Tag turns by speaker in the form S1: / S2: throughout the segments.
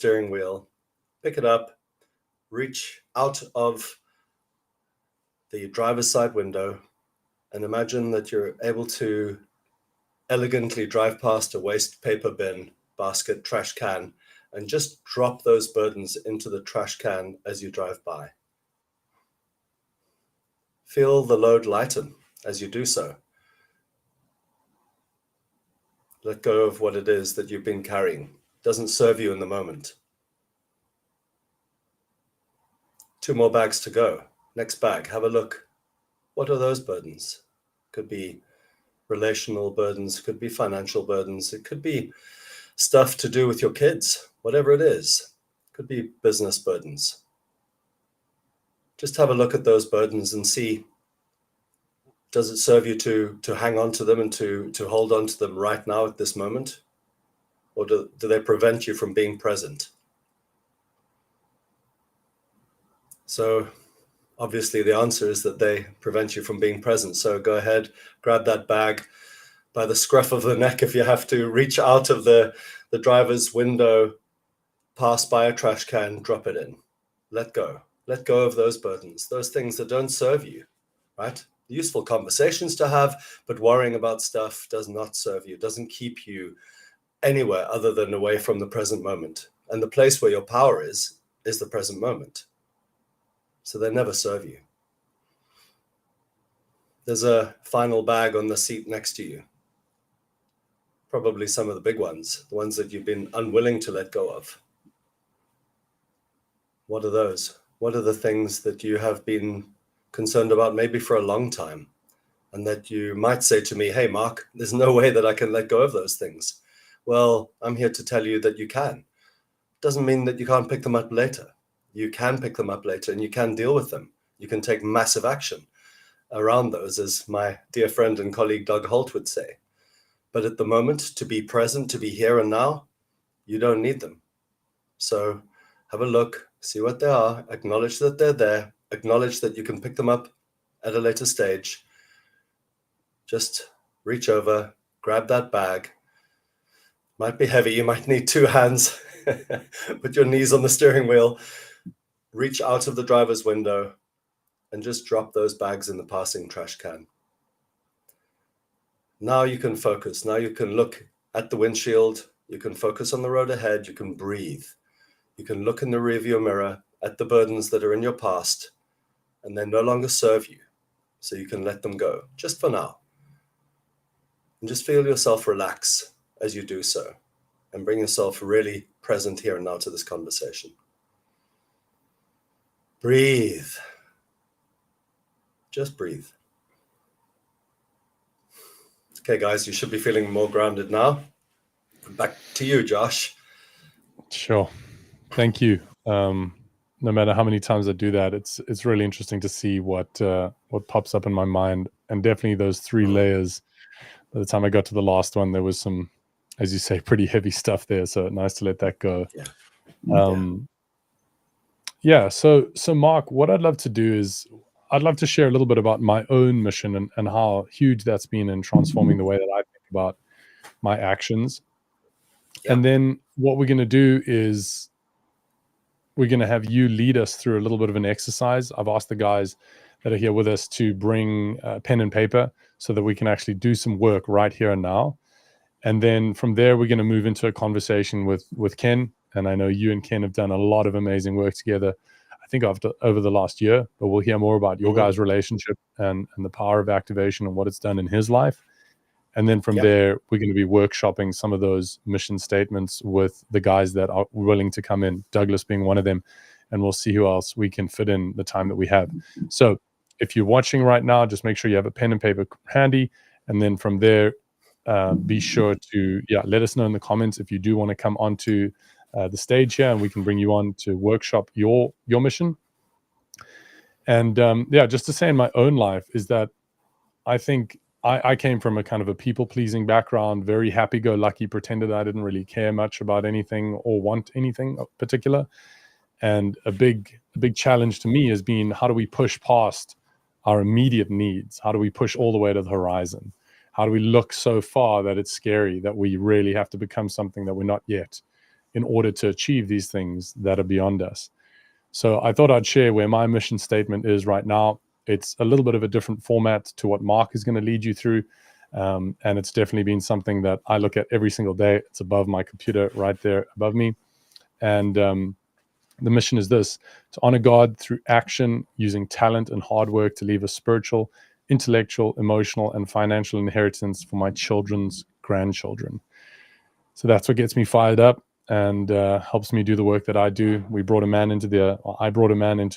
S1: steering wheel, pick it up, reach out of the driver's side window, and imagine that you're able to elegantly drive past a waste paper bin, basket, trash can, and just drop those burdens into the trash can as you drive by. Feel the load lighten as you do so. Let go of what it is that you've been carrying. It doesn't serve you in the moment. 2 more bags to go. Next bag, have a look. What are those burdens? Could be relational burdens, could be financial burdens, it could be stuff to do with your kids, whatever it is. Could be business burdens. Just have a look at those burdens and see, does it serve you to hang on to them and to hold on to them right now at this moment? Or do they prevent you from being present? So obviously the answer is that they prevent you from being present. So go ahead, grab that bag by the scruff of the neck if you have to, reach out of the driver's window, pass by a trash can, drop it in. Let go. Let go of those burdens, those things that don't serve you, right? Useful conversations to have, but worrying about stuff does not serve you, doesn't keep you anywhere other than away from the present moment. And the place where your power is the present moment. So they never serve you. There's a final bag on the seat next to you. Probably some of the big ones, the ones that you've been unwilling to let go of. What are those? What are the things that you have been concerned about maybe for a long time, and that you might say to me, hey, Mark, there's no way that I can let go of those things? Well, I'm here to tell you that you can. Doesn't mean that you can't pick them up later. You can pick them up later and you can deal with them. You can take massive action around those, as my dear friend and colleague Doug Holt would say. But at the moment, to be present, to be here and now, you don't need them. So have a look, see what they are, acknowledge that they're there, acknowledge that you can pick them up at a later stage. Just reach over, grab that bag. Might be heavy, you might need 2 hands. Put your knees on the steering wheel, reach out of the driver's window, and just drop those bags in the passing trash can. Now you can focus. Now you can look at the windshield. You can focus on the road ahead. You can breathe. You can look in the rearview mirror at the burdens that are in your past, and they no longer serve you. So you can let them go, just for now. And just feel yourself relax as you do so, and bring yourself really present here and now to this conversation. Breathe. Just breathe. Okay, guys, you should be feeling more grounded now. Back to you, Josh.
S2: Sure. Thank you. No matter how many times I do that, it's really interesting to see what pops up in my mind. And definitely those 3 layers. By the time I got to the last one, there was some, as you say, pretty heavy stuff there. So nice to let that go. So Mark, what I'd love to do is I'd love to share a little bit about my own mission and how huge that's been in transforming the way that I think about my actions. And then what we're going to do is we're going to have you lead us through a little bit of an exercise. I've asked the guys that are here with us to bring pen and paper so that we can actually do some work right here and now. And then from there, we're going to move into a conversation with Ken. And I know you and Ken have done a lot of amazing work together, I think over the last year, but we'll hear more about your guys' relationship and the power of activation and what it's done in his life. And then from there, we're going to be workshopping some of those mission statements with the guys that are willing to come in, Douglas being one of them. And we'll see who else we can fit in the time that we have. So if you're watching right now, just make sure you have a pen and paper handy. And then from there, be sure to let us know in the comments if you do want to come onto the stage here, and we can bring you on to workshop your mission. And just to say in my own life is that I think I came from a kind of a people-pleasing background, very happy-go-lucky, pretended I didn't really care much about anything or want anything particular. And a big challenge to me has been, how do we push past our immediate needs? How do we push all the way to the horizon? How do we look so far that it's scary, that we really have to become something that we're not yet? in order to achieve these things that are beyond us. So I thought I'd share where my mission statement is right now. It's a little bit of a different format to what Mark is going to lead you through. And it's definitely been something that I look at every single day. It's above my computer right there above me. And the mission is this: to honor God through action, using talent and hard work to leave a spiritual, intellectual, emotional, and financial inheritance for my children's grandchildren. So that's what gets me fired up and helps me do the work that I do. I brought a man into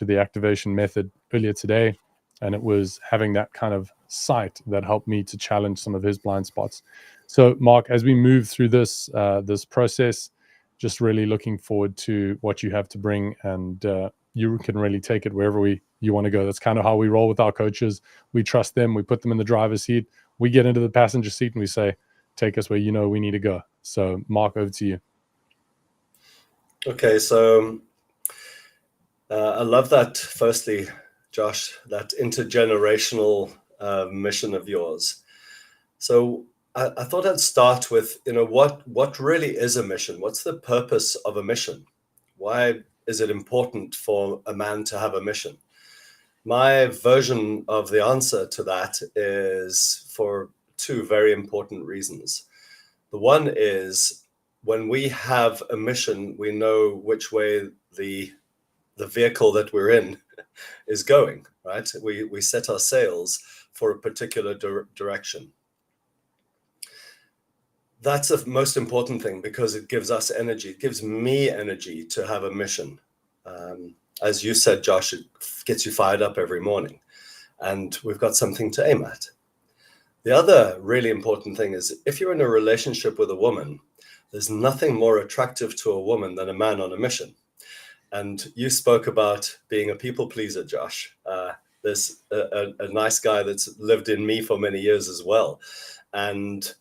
S2: the activation method earlier today, and it was having that kind of sight that helped me to challenge some of his blind spots. So, Mark, as we move through this process, just really looking forward to what you have to bring, and you can really take it wherever you want to go. That's kind of how we roll with our coaches. We trust them. We put them in the driver's seat. We get into the passenger seat and we say, take us where you know we need to go. So, Mark, over to you.
S1: Okay, so I love that, firstly, Josh, that intergenerational mission of yours. So I thought I'd start with, what really is a mission? What's the purpose of a mission? Why is it important for a man to have a mission? My version of the answer to that is for two very important reasons. The one is, when we have a mission, we know which way the vehicle that we're in is going, right? We set our sails for a particular direction. That's the most important thing, because it gives us energy. It gives me energy to have a mission. As you said, Josh, it gets you fired up every morning, and we've got something to aim at. The other really important thing is, if you're in a relationship with a woman, there's nothing more attractive to a woman than a man on a mission. And you spoke about being a people pleaser, Josh. There's a nice guy that's lived in me for many years as well. And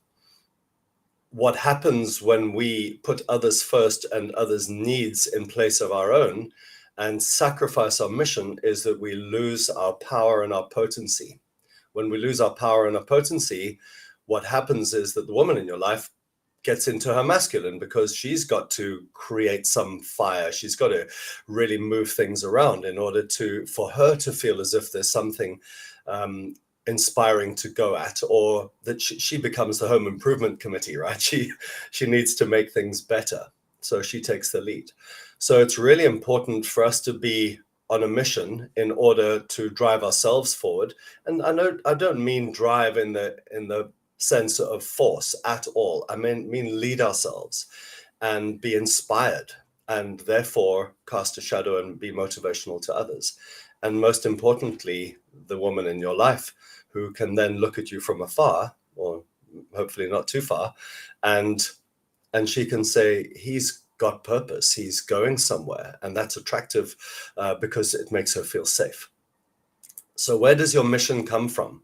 S1: what happens when we put others first and others' needs in place of our own and sacrifice our mission is that we lose our power and our potency. When we lose our power and our potency, what happens is that the woman in your life gets into her masculine, because she's got to create some fire. She's got to really move things around in order for her to feel as if there's something inspiring to go at, or that she becomes the home improvement committee, right? She needs to make things better, so she takes the lead. So it's really important for us to be on a mission in order to drive ourselves forward. And I don't mean drive in the sense of force at all. I mean lead ourselves and be inspired, and therefore cast a shadow and be motivational to others. And most importantly, the woman in your life, who can then look at you from afar, or hopefully not too far, and she can say, he's got purpose, he's going somewhere. And that's attractive because it makes her feel safe. So where does your mission come from?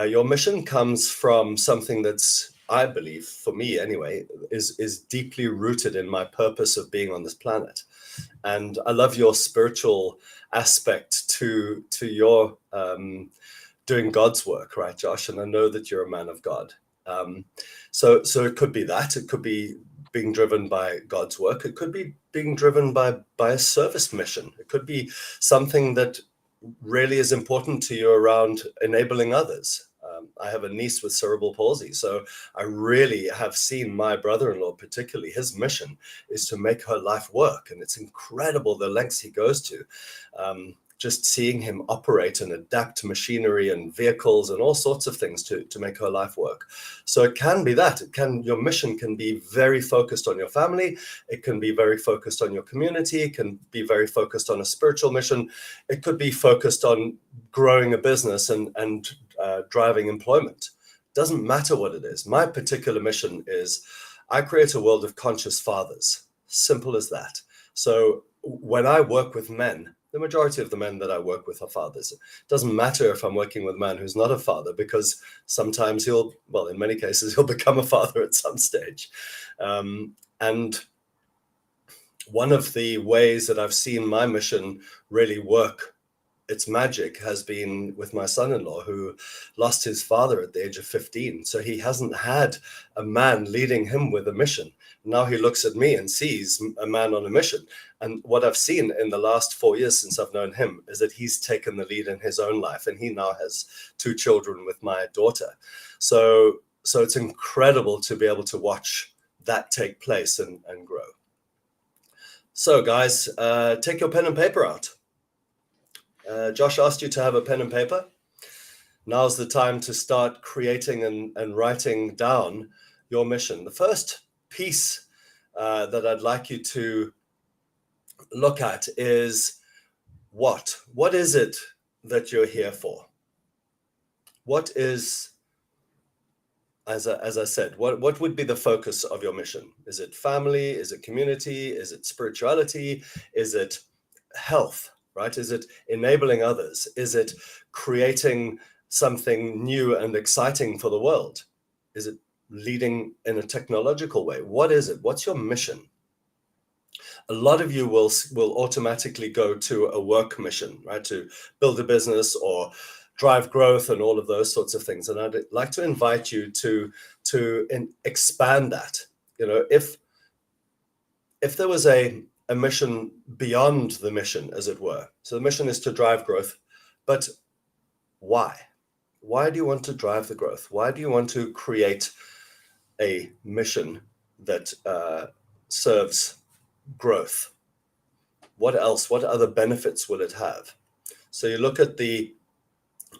S1: Your mission comes from something that's, I believe, for me anyway, is deeply rooted in my purpose of being on this planet. And I love your spiritual aspect to your doing God's work, right, Josh? And I know that you're a man of God. So it could be that. It could be being driven by God's work. It could be being driven by a service mission. It could be something that really is important to you around enabling others. I have a niece with cerebral palsy, so I really have seen my brother-in-law, particularly, his mission is to make her life work. And it's incredible the lengths he goes to. Just seeing him operate and adapt machinery and vehicles and all sorts of things to make her life work. So it can be that. Your mission can be very focused on your family. It can be very focused on your community. It can be very focused on a spiritual mission. It could be focused on growing a business and driving employment. Doesn't matter what it is. My particular mission is, I create a world of conscious fathers. Simple as that. So when I work with men, the majority of the men that I work with are fathers. It doesn't matter if I'm working with a man who's not a father, because sometimes in many cases, he'll become a father at some stage. And one of the ways that I've seen my mission really work its magic has been with my son-in-law, who lost his father at the age of 15. So he hasn't had a man leading him with a mission. Now he looks at me and sees a man on a mission. And what I've seen in the last 4 years since I've known him is that he's taken the lead in his own life, and he now has 2 children with my daughter. So it's incredible to be able to watch that take place and grow. So guys, take your pen and paper out. Josh asked you to have a pen and paper. Now's the time to start creating and writing down your mission. The first piece that I'd like you to look at is what? What is it that you're here for? What is, as I said, what would be the focus of your mission? Is it family? Is it community? Is it spirituality? Is it health? Right? Is it enabling others? Is it creating something new and exciting for the world? Is it leading in a technological way? What is it? What's your mission? A lot of you will automatically go to a work mission, right? To build a business or drive growth and all of those sorts of things. And I'd like to invite you to expand that. You know, if there was a mission beyond the mission, as it were. So the mission is to drive growth, but why? Why do you want to drive the growth? Why do you want to create a mission that serves growth? What else? What other benefits will it have? So you look at the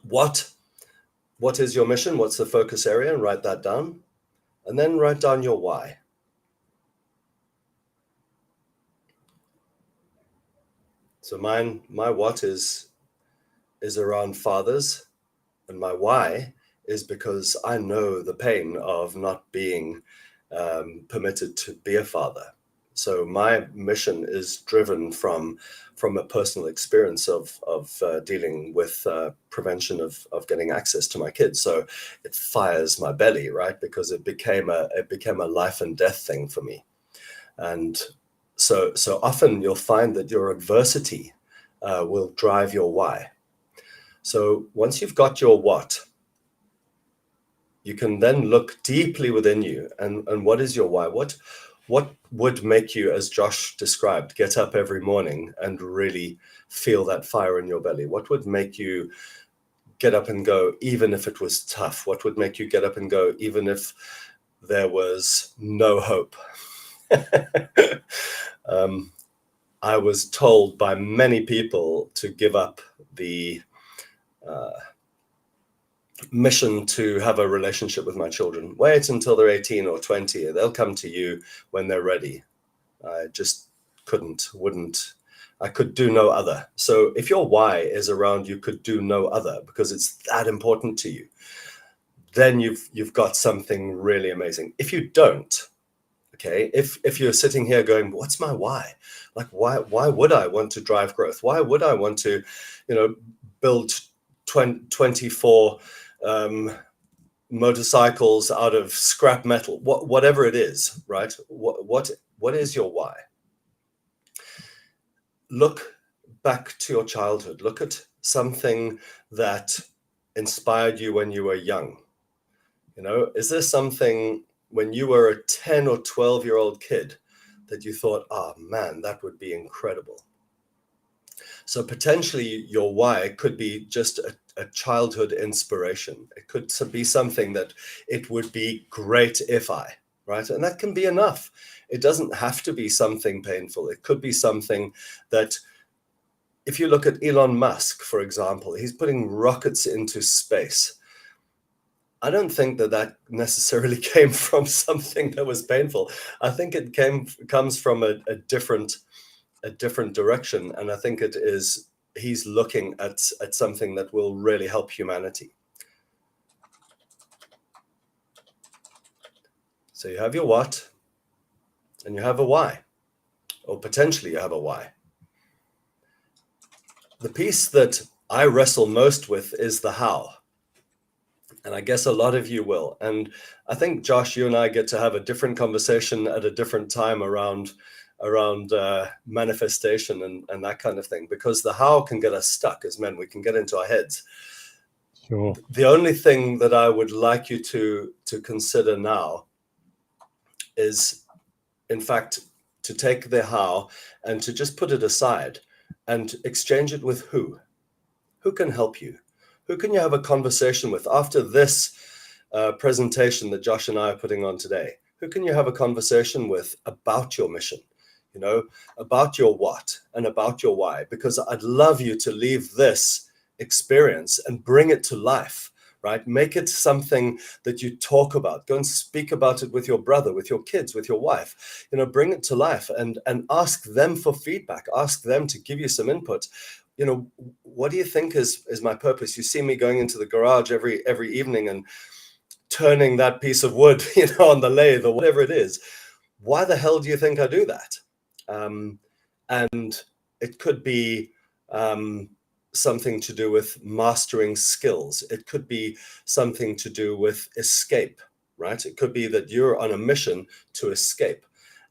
S1: what is your mission? What's the focus area? And write that down. And then write down your why. So my what is around fathers, and my why is because I know the pain of not being permitted to be a father. So my mission is driven from a personal experience of dealing with prevention of getting access to my kids. So it fires my belly, right? Because it became a life and death thing for me. And so often you'll find that your adversity will drive your why. So once you've got your what, you can then look deeply within you and what is your why? What would make you, as Josh described, get up every morning and really feel that fire in your belly? What would make you get up and go, even if it was tough? What would make you get up and go, even if there was no hope? I was told by many people to give up the mission to have a relationship with my children. Wait until they're 18 or 20. They'll come to you when they're ready. I just wouldn't. I could do no other. So if your why is around you could do no other because it's that important to you, then you've got something really amazing. If you don't, okay, if you're sitting here going, what's my why? Like, why would I want to drive growth? Why would I want to, build 24 motorcycles out of scrap metal? Whatever it is, right? What is your why? Look back to your childhood. Look at something that inspired you when you were young. Is there something when you were a 10 or 12-year-old kid that you thought, oh man, that would be incredible? So potentially your why could be just a childhood inspiration. It could be something that it would be great if right? And that can be enough. It doesn't have to be something painful. It could be something that, if you look at Elon Musk, for example, he's putting rockets into space. I don't think that necessarily came from something that was painful. I think it comes from a different direction, and I think he's looking at something that will really help humanity. So you have your what, and you have a why, or potentially you have a why. The piece that I wrestle most with is the how. And I guess a lot of you will. And I think, Josh, you and I get to have a different conversation at a different time around manifestation and that kind of thing, because the how can get us stuck as men. We can get into our heads.
S2: Sure.
S1: The only thing that I would like you to consider now is, in fact, to take the how and to just put it aside and exchange it with who. Who can help you? Who can you have a conversation with after this presentation that Josh and I are putting on today? Who can you have a conversation with about your mission, about your what and about your why? Because I'd love you to leave this experience and bring it to life, right? Make it something that you talk about. Go and speak about it with your brother, with your kids, with your wife. Bring it to life and ask them for feedback. Ask them to give you some input. What do you think is my purpose? You see me going into the garage every evening and turning that piece of wood, on the lathe or whatever it is. Why the hell do you think I do that? And it could be something to do with mastering skills. It could be something to do with escape, right? It could be that you're on a mission to escape.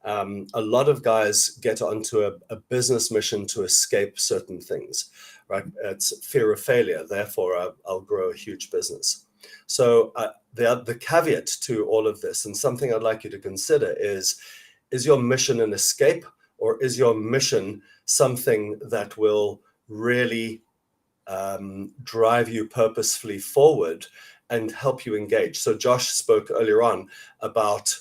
S1: A lot of guys get onto a business mission to escape certain things, right? It's fear of failure. Therefore, I'll grow a huge business. So the caveat to all of this, and something I'd like you to consider is your mission an escape, or is your mission something that will really drive you purposefully forward and help you engage? So Josh spoke earlier on about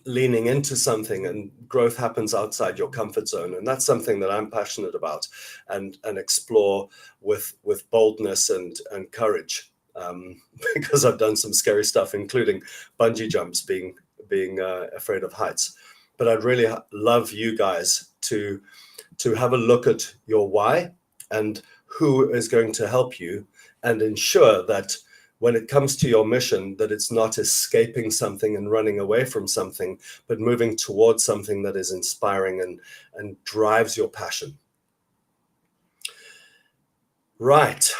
S1: leaning into something, and growth happens outside your comfort zone, and that's something that I'm passionate about and explore with boldness and courage, because I've done some scary stuff, including bungee jumps, being afraid of heights. But I'd really love you guys to have a look at your why and who is going to help you, and ensure that when it comes to your mission, that it's not escaping something and running away from something, but moving towards something that is inspiring and drives your passion. Right.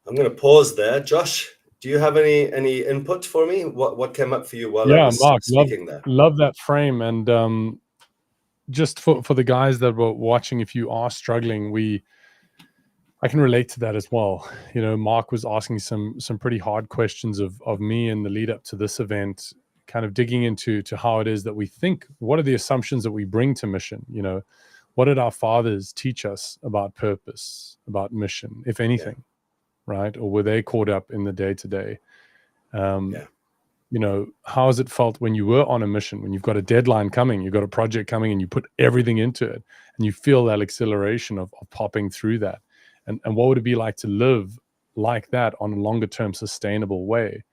S1: I'm going to pause there. Josh, do you have any input for me? What came up for you while I was
S2: Mark,
S1: speaking there?
S2: love that frame. And just for the guys that were watching, if you are struggling, I can relate to that as well. Mark was asking some pretty hard questions of me in the lead up to this event, kind of digging into how it is that we think. What are the assumptions that we bring to mission? What did our fathers teach us about purpose, about mission, if anything, right? Or were they caught up in the day to day? How has it felt when you were on a mission, when you've got a deadline coming, you've got a project coming, and you put everything into it, and you feel that acceleration of popping through that? And what would it be like to live like that on a longer term sustainable way?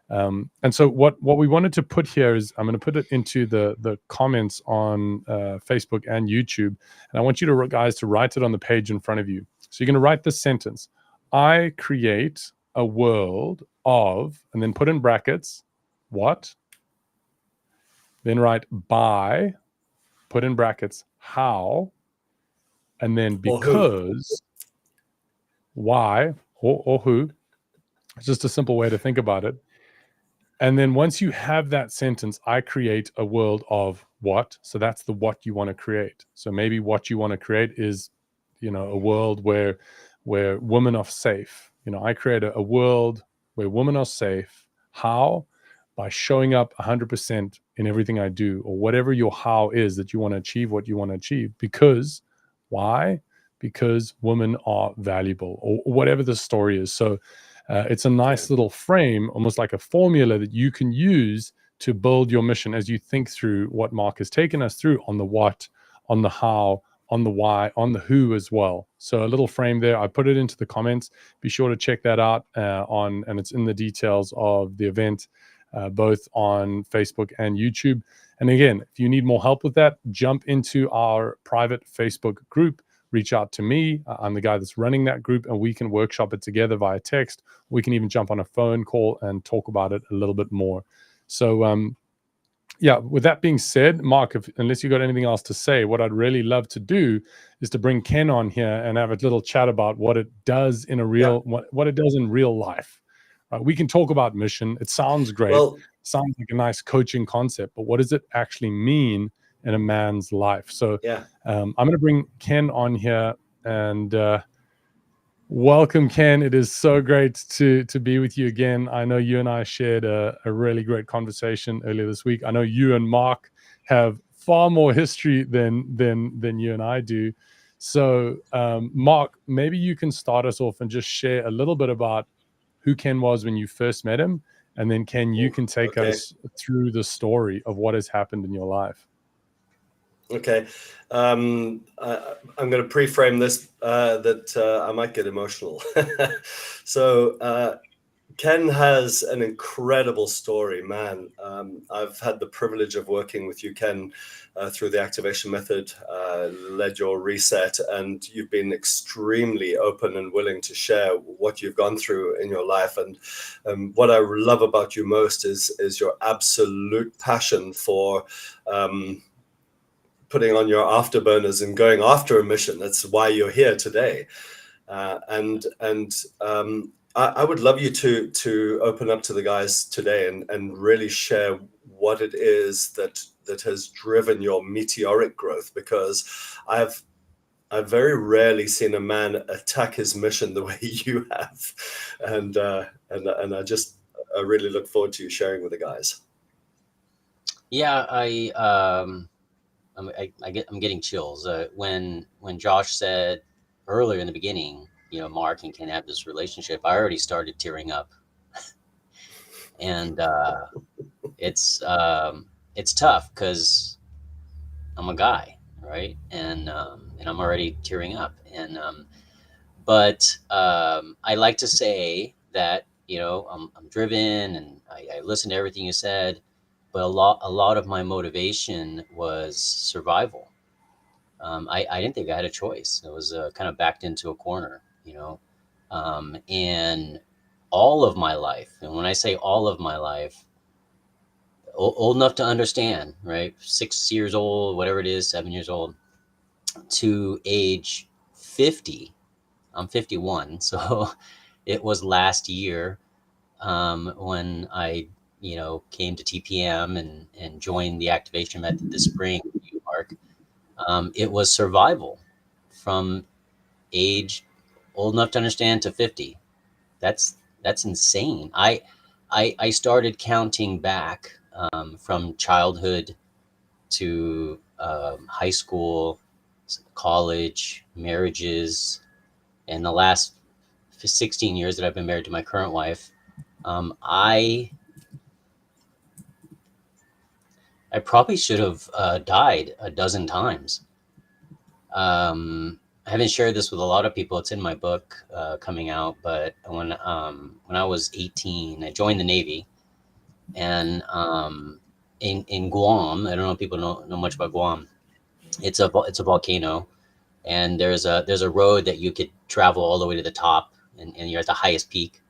S2: And so what we wanted to put here is, I'm going to put it into the comments on Facebook and YouTube, and I want you guys to write it on the page in front of you. So you're going to write this sentence: I create a world of, and then put in brackets, what? Then write by, put in brackets, how, and then because, why, or who. It's just a simple way to think about it. And then once you have that sentence, I create a world of what. So that's the what you want to create. So maybe what you want to create is, a world where women are safe. I create a world where women are safe. How? By showing up 100% in everything I do, or whatever your how is that you want to achieve what you want to achieve. Because, why? Because women are valuable, or whatever the story is. So it's a nice little frame, almost like a formula that you can use to build your mission as you think through what Mark has taken us through on the what, on the how, on the why, on the who as well. So a little frame there. I put it into the comments. Be sure to check that out and it's in the details of the event, both on Facebook and YouTube. And again, if you need more help with that, jump into our private Facebook group. Reach out to me. I'm the guy that's running that group, and we can workshop it together via text. We can even jump on a phone call and talk about it a little bit more. So, with that being said, Mark, unless you got anything else to say, what I'd really love to do is to bring Ken on here and have a little chat about what it does in what it does in real life. We can talk about mission. It sounds great.
S1: Well,
S2: sounds like a nice coaching concept, but what does it actually mean in a man's life? So
S1: Yeah.
S2: I'm going to bring Ken on here, and welcome, Ken. It is so great to be with you again. I know you and I shared a really great conversation earlier this week. I know you and Mark have far more history than you and I do. So, Mark, maybe you can start us off and just share a little bit about who Ken was when you first met him, and then Ken, you
S1: Ooh,
S2: can take
S1: okay.
S2: us through the story of what has happened in your life.
S1: Okay. I'm going to pre-frame this that I might get emotional. So Ken has an incredible story, man. I've had the privilege of working with you, Ken, through the activation method, led your reset, and you've been extremely open and willing to share what you've gone through in your life. And what I love about you most is your absolute passion for putting on your afterburners and going after a mission. That's why you're here today. I would love you to open up to the guys today and really share what it is that has driven your meteoric growth, because I've very rarely seen a man attack his mission the way you have, and I really look forward to you sharing with the guys.
S3: Yeah, I'm getting chills when Josh said earlier in the beginning, Mark and Ken have this relationship. I already started tearing up, and it's tough because I'm a guy, right? And I'm already tearing up, but I like to say that I'm driven and I listen to everything you said, but a lot of my motivation was survival. I didn't think I had a choice. I was kind of backed into a corner. And all of my life, and when I say all of my life, old enough to understand, right? 6 years old, whatever it is, 7 years old, to age 50. I'm 51, so it was last year when I, came to TPM and joined the activation method this spring with you, Mark. It was survival from age old enough to understand to 50. That's insane. I started counting back from childhood to high school, college, marriages, and the last 16 years that I've been married to my current wife. I probably should have died a dozen times. I haven't shared this with a lot of people. It's in my book coming out. But when I was 18, I joined the Navy, and in Guam, I don't know if people know much about Guam. It's a volcano, and there's a road that you could travel all the way to the top, and you're at the highest peak,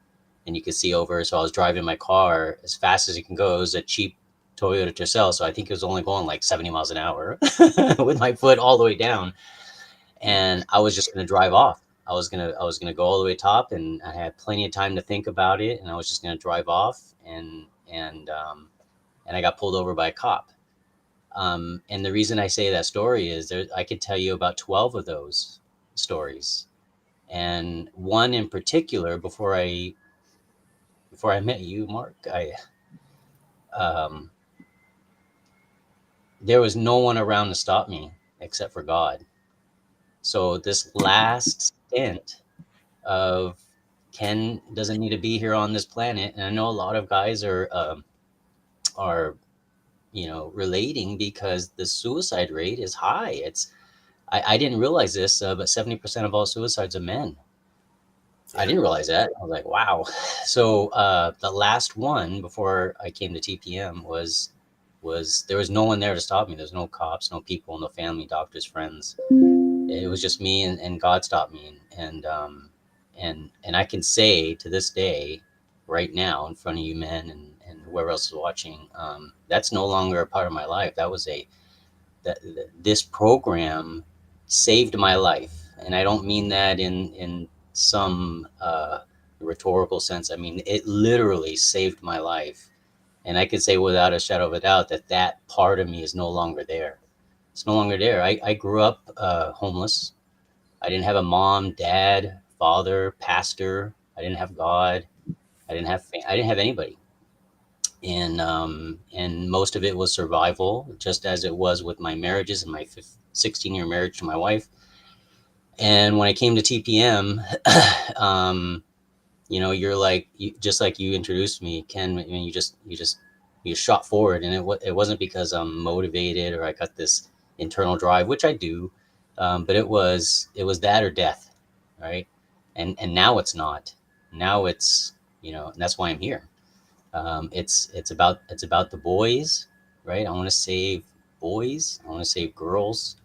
S3: and you could see over. So I was driving my car as fast as you can go. It was a cheap Toyota Tercel, so I think it was only going like 70 miles an hour with my foot all the way down, and I was just going to drive off. I was gonna go all the way top, and I had plenty of time to think about it, and I was just going to drive off, and I got pulled over by a cop. And the reason I say that story is I could tell you about 12 of those stories, and one in particular before I met you, Mark. Um, there was no one around to stop me except for God. So this last stint of Ken doesn't need to be here on this planet, and I know a lot of guys are relating because the suicide rate is high. I didn't realize this, but 70% of all suicides are men. I
S1: Yeah.
S3: didn't realize that. I was like, wow. So the last one before I came to TPM was there was no one there to stop me. There's no cops, no people, no family, doctors, friends. It was just me, and God stopped me. And I can say to this day, right now, in front of you men and whoever else is watching, that's no longer a part of my life. This program saved my life, and I don't mean that in some rhetorical sense. I mean it literally saved my life, And I could say without a shadow of a doubt that that part of me is no longer there. It's no longer there. I grew up homeless. I didn't have a mom, dad, father, pastor. I didn't have God. I didn't have anybody. And most of it was survival, just as it was with my marriages and my 16-year marriage to my wife. And when I came to TPM, um, you're like, just like you introduced me, Ken. I mean, you shot forward, and it wasn't because I'm motivated or I got this internal drive, which I do, but it was that or death, right? And now it's not. Now it's, and that's why I'm here. It's about the boys, right? I want to save boys. I want to save girls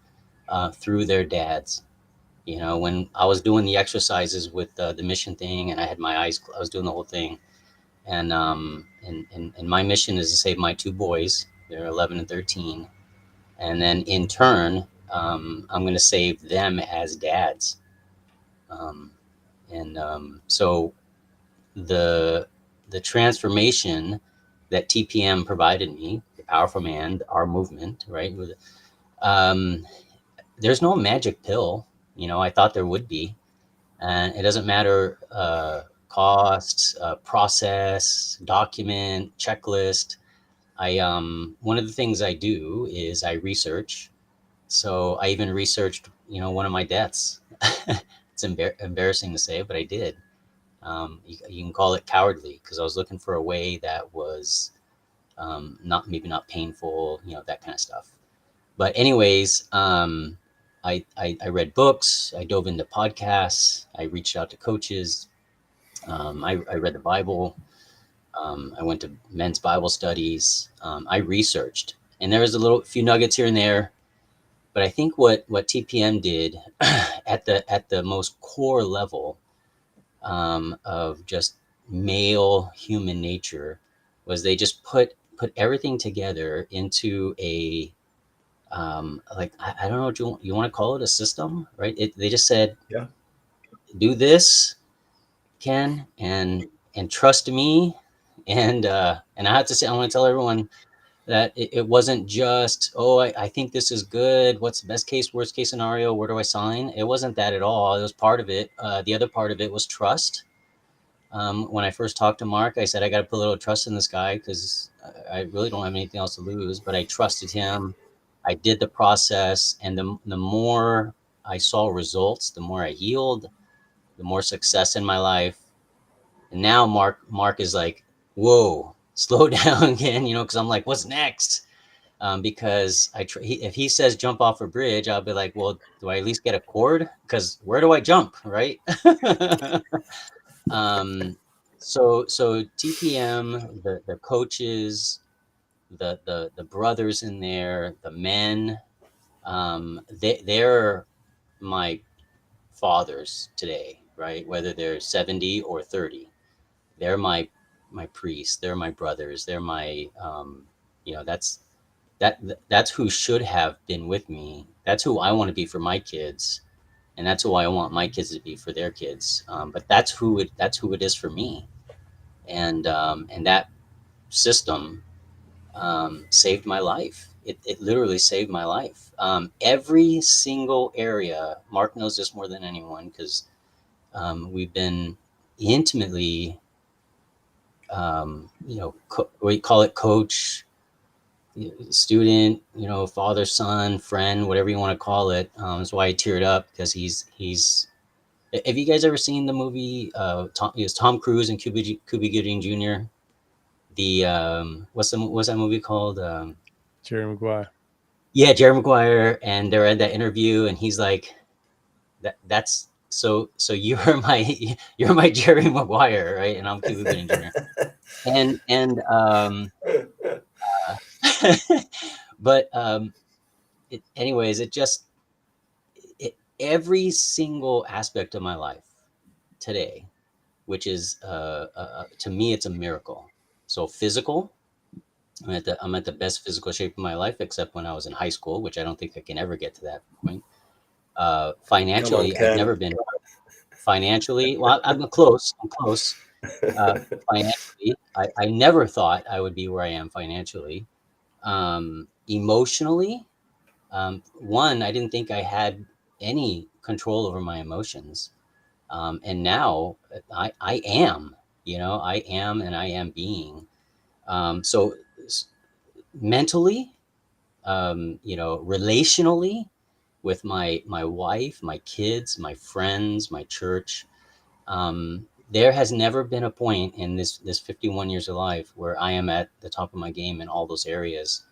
S3: through their dads. When I was doing the exercises with the mission thing, and I had my eyes, I was doing the whole thing, and my mission is to save my two boys. They're 11 and 13, and then in turn, I'm going to save them as dads. Um, so the the transformation that TPM provided me, the Powerful Man, our movement, right? Um, there's no magic pill. I thought there would be. And it doesn't matter cost, process, document, checklist. One of the things I do is I research. So I even researched, one of my deaths. It's embarrassing to say, but I did. You can call it cowardly because I was looking for a way that was not painful, that kind of stuff. But anyways, I read books, I dove into podcasts, I reached out to coaches, I read the Bible, I went to men's Bible studies, I researched, and there was a few nuggets here and there. But I think what TPM did at the most core level of just male human nature was they just put everything together into a like I don't know what you want to call it, a system, right? They just said,
S1: Yeah.
S3: do this, Ken, and trust me. And I have to say, I want to tell everyone that it wasn't just, oh, I think this is good. What's the best case, worst case scenario? Where do I sign? It wasn't that at all. It was part of it. The other part of it was trust. When I first talked to Mark, I said, I got to put a little trust in this guy because I really don't have anything else to lose, but I trusted him. I did the process. And the more I saw results, the more I healed, the more success in my life. And now Mark is like, whoa, slow down again, because I'm like, what's next? Because if he says jump off a bridge, I'll be like, well, do I at least get a cord? Because where do I jump, right? um, so TPM, the coaches, the brothers in there, the men, they're my fathers today, right? Whether they're 70 or 30, they're my priests, they're my brothers, they're my that's who should have been with me. That's who I want to be for my kids, and that's who I want my kids to be for their kids. But that's who it is for me, and that system saved my life. It literally saved my life. Every single area. Mark knows this more than anyone because we've been intimately, we call it coach, student, father, son, friend, whatever you want to call it. That's why I teared up because he's. Have you guys ever seen the movie? It was Tom Cruise and Cuba Gooding Jr. The what's that movie called?
S2: Jerry Maguire.
S3: Yeah, Jerry Maguire, and they're at that interview, and he's like, That's so you're my Jerry Maguire, right? And I'm Cuba Gooding Jr. And but anyways, every single aspect of my life today, which is to me, it's a miracle. So physical, I'm at the best physical shape of my life, except when I was in high school, which I don't think I can ever get to that point.
S1: Come on,
S3: Financially, I've
S1: Ken.
S3: never been financially. Well, I'm close. I'm close. Financially, I never thought I would be where I am financially. Emotionally, one, I didn't think I had any control over my emotions. And now I am, I am, and I am being. So mentally, relationally, with my wife, my kids, my friends, my church, there has never been a point in this 51 years of life where I am at the top of my game in all those areas.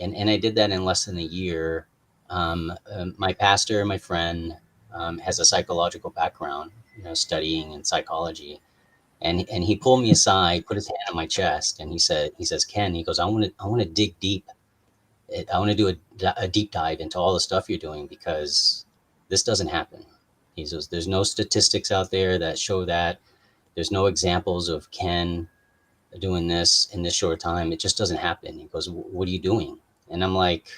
S3: And I did that in less than a year. My pastor, my friend, has a psychological background, studying in psychology, and he pulled me aside, put his hand on my chest, and he says, Ken, he goes, I want to dig deep. I want to do a deep dive into all the stuff you're doing, because this doesn't happen. He says, there's no statistics out there that show that. There's no examples of Ken doing this in this short time. It just doesn't happen. He goes, what are you doing? And I'm like,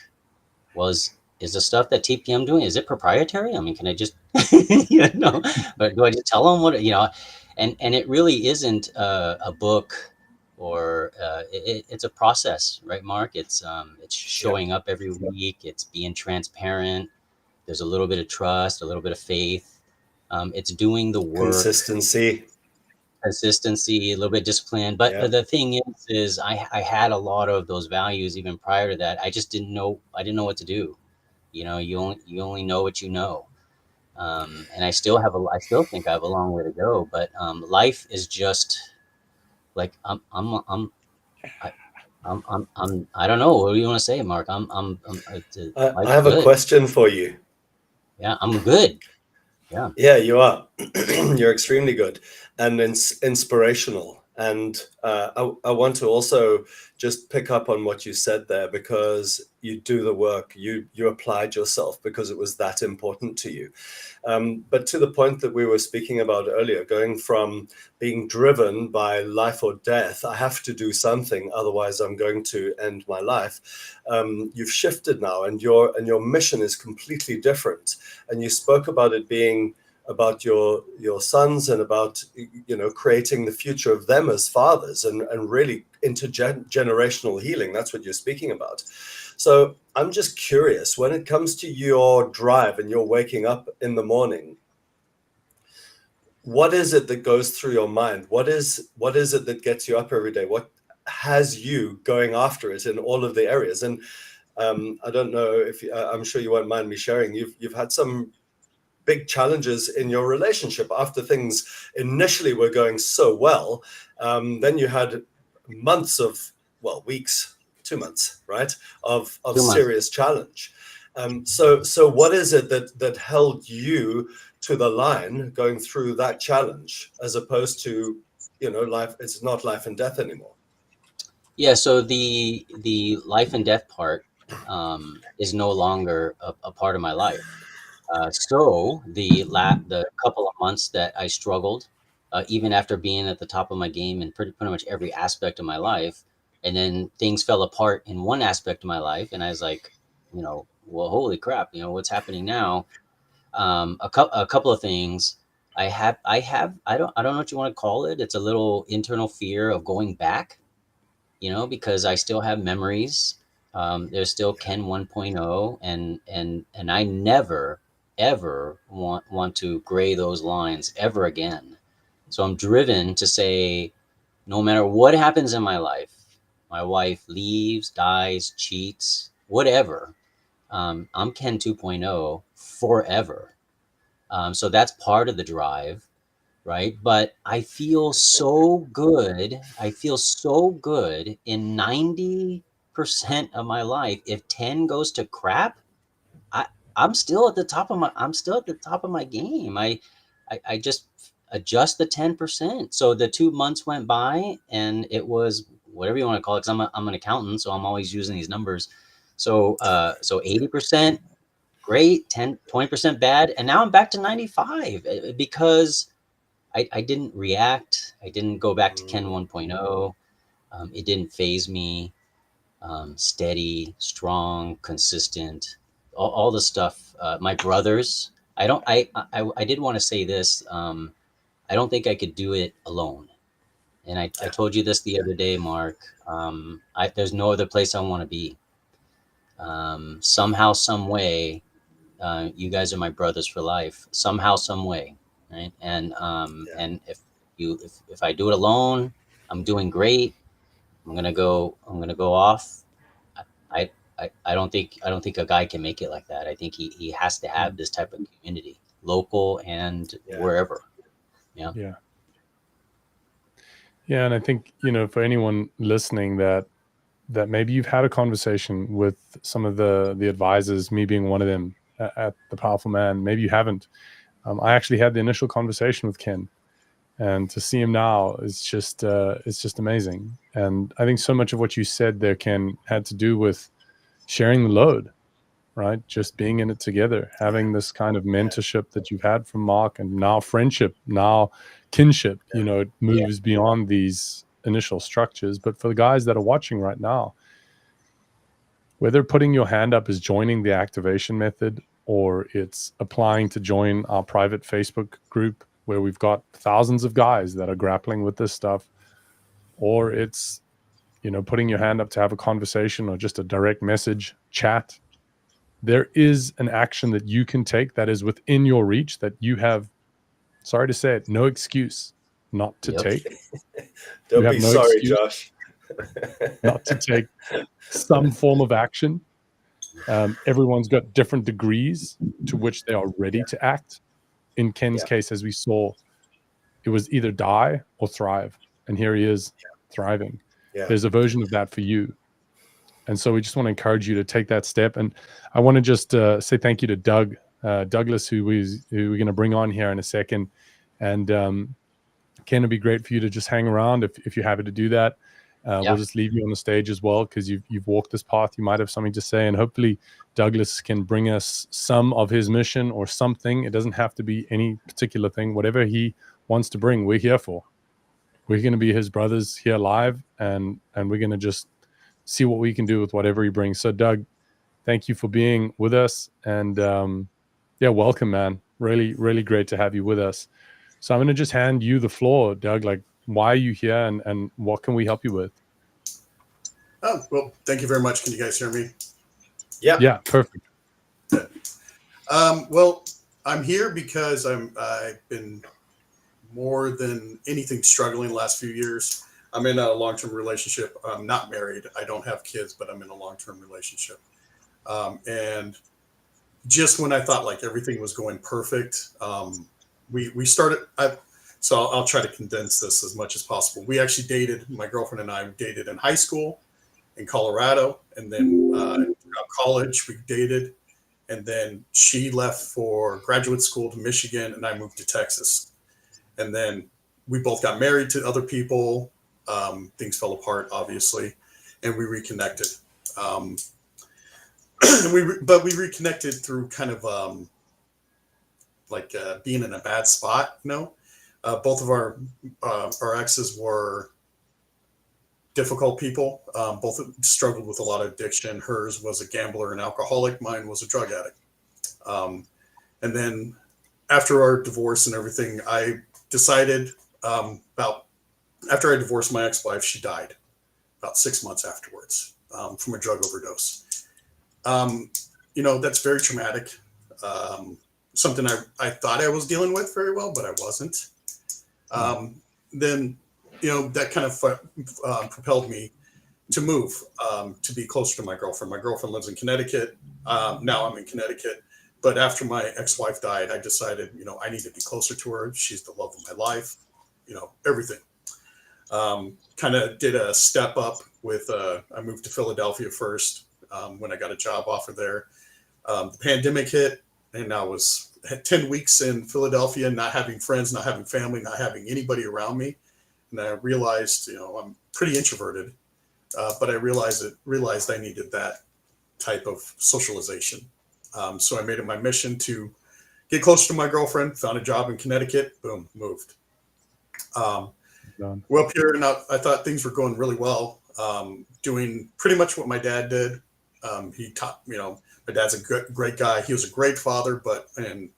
S3: well, is the stuff that TPM doing, is it proprietary? I mean, can I just, but do I just tell them what, and it really isn't a book, or it's a process, right, Mark? It's
S1: Yep.
S3: showing up every week. It's being transparent. There's a little bit of trust, a little bit of faith. It's doing the work,
S1: Consistency.
S3: consistency, a little bit of discipline. But
S1: Yeah.
S3: the thing is I had a lot of those values even prior to that. I just didn't know. I didn't know what to do. You only know what you know. And I still think I have a long way to go. But life is just like I, I don't know. What do you want to say, Mark?
S1: I
S3: Life's
S1: have a
S3: good.
S1: question for you.
S3: Yeah, I'm good. Yeah.
S1: Yeah, you are. You're extremely good and inspirational. And I want to also just pick up on what you said there, because you do the work, you applied yourself because it was that important to you. But to the point that we were speaking about earlier, going from being driven by life or death, I have to do something, otherwise I'm going to end my life. You've shifted now, and your mission is completely different. And you spoke about it being about your sons, and about creating the future of them as fathers, and really intergenerational healing. That's what you're speaking about. So I'm just curious, when it comes to your drive and you're waking up in the morning, what is it that goes through your mind? What is it that gets you up every day? What has you going after it in all of the areas? And I don't know if I'm sure you won't mind me sharing. You've had some big challenges in your relationship after things initially were going so well. Then you had months of, well, weeks, 2 months, right, of
S3: 2 months.
S1: serious challenge. So what is it that held you to the line going through that challenge, as opposed to, life? It's not life and death anymore.
S3: Yeah. So the life and death part is no longer a part of my life. So the couple of months that I struggled, even after being at the top of my game in pretty much every aspect of my life, and then things fell apart in one aspect of my life, and I was like, well, holy crap, what's happening now? A couple of things. I don't know what you want to call it. It's a little internal fear of going back, because I still have memories. There's still Ken 1.0, and I never ever want to gray those lines ever again. So I'm driven to say, no matter what happens in my life, my wife leaves, dies, cheats, whatever, I'm Ken 2.0 forever. So that's part of the drive, right? But I feel so good. I feel so good in 90% of my life. If 10 goes to crap, I I'm still at the top of my game. I just adjust the 10%. So the 2 months went by, and it was whatever you want to call it, because I'm an accountant, so I'm always using these numbers. So 80% great, 20% bad, and now I'm back to 95, because I didn't react. I didn't go back to Ken
S1: Mm.
S3: 1.0. It didn't phase me. Steady, strong, consistent, all the stuff. My brothers, I don't. I did want to say this. I don't think I could do it alone. And I told you this the other day, Mark. There's no other place I want to be. Somehow, some way, you guys are my brothers for life. Somehow, some way, right?
S1: Yeah.
S3: And if I do it alone, I'm doing great. I'm gonna go off. I, I don't think a guy can make it like that. I think he has to have this type of community, local and
S1: Yeah.
S3: wherever. Yeah.
S2: Yeah. Yeah. And I think, for anyone listening that maybe you've had a conversation with some of the advisors, me being one of them at the Powerful Man, maybe you haven't. I actually had the initial conversation with Ken, and to see him now is just it's just amazing. And I think so much of what you said there, Ken, had to do with sharing the load, right? Just being in it together, having this kind of
S1: Yeah.
S2: mentorship that you've had from Mark, and now friendship, now kinship. It
S3: Yeah.
S2: moves beyond these initial structures. But for the guys that are watching right now, whether putting your hand up is joining the activation method, or it's applying to join our private Facebook group where we've got thousands of guys that are grappling with this stuff, or it's, putting your hand up to have a conversation or just a direct message chat, there is an action that you can take that is within your reach that you have, sorry to say it, no excuse not to
S3: Yep.
S2: take. You
S1: Don't
S2: have
S1: be
S2: no
S1: sorry,
S2: excuse
S1: Josh.
S2: not to take some form of action. Everyone's got different degrees to which they are ready
S1: Yeah.
S2: to act. In Ken's
S1: Yeah.
S2: case, as we saw, it was either die or thrive. And here he is thriving.
S1: Yeah.
S2: There's a version of that for you. And so we just want to encourage you to take that step. And I want to just say thank you to Douglas, who we're going to bring on here in a second. And Ken, it'd be great for you to just hang around if you're happy to do that.
S3: Yeah.
S2: We'll just leave you on the stage as well because you've walked this path. You might have something to say, and hopefully Douglas can bring us some of his mission or something. It doesn't have to be any particular thing. Whatever he wants to bring, we're here for. We're going to be his brothers here live, and we're going to just see what we can do with whatever he brings. So, Doug, thank you for being with us, and yeah, welcome, man. Really, really great to have you with us. So I'm going to just hand you the floor, Doug. Like, why are you here, and what can we help you with?
S4: Oh, well, thank you very much. Can you guys hear me?
S1: Yeah.
S2: Yeah, perfect.
S4: Good. Well, I'm here because I've been more than anything struggling the last few years. I'm in a long-term relationship. I'm not married. I don't have kids, but I'm in a long-term relationship. And just when I thought like everything was going perfect, we started. So I'll try to condense this as much as possible. We actually dated. My girlfriend and I dated in high school in Colorado, and then throughout college we dated, and then she left for graduate school to Michigan, and I moved to Texas, and then we both got married to other people. Things fell apart, obviously, and we reconnected. But we reconnected through kind of being in a bad spot. Both of our exes were difficult people. Both struggled with a lot of addiction. Hers was a gambler and alcoholic. Mine was a drug addict. And then after our divorce and everything, I decided after I divorced my ex-wife, she died about 6 months afterwards from a drug overdose. That's very traumatic. Something I thought I was dealing with very well, but I wasn't. Then, that kind of propelled me to move to be closer to my girlfriend. My girlfriend lives in Connecticut. Now I'm in Connecticut. But after my ex-wife died, I decided, I need to be closer to her. She's the love of my life, everything. Kind of did a step up with, I moved to Philadelphia first when I got a job offer there. The pandemic hit, and I was 10 weeks in Philadelphia, not having friends, not having family, not having anybody around me. And I realized, I'm pretty introverted, but I realized I needed that type of socialization. So I made it my mission to get closer to my girlfriend, found a job in Connecticut, boom, moved. Well, up here, and I thought things were going really well, doing pretty much what my dad did. He taught, my dad's a great guy. He was a great father, but in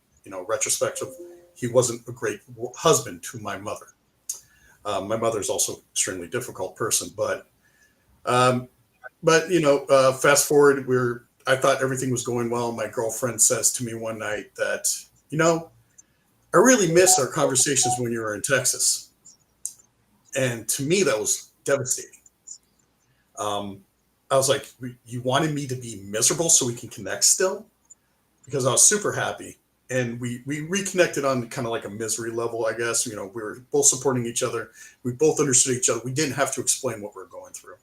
S4: retrospective, he wasn't a great husband to my mother. My mother's also an extremely difficult person, but fast forward, I thought everything was going well. My girlfriend says to me one night that, I really miss our conversations when you were in Texas. And to me, that was devastating. I was like, you wanted me to be miserable so we can connect still? Because I was super happy. And we reconnected on kind of like a misery level, I guess. We were both supporting each other. We both understood each other. We didn't have to explain what we were going through.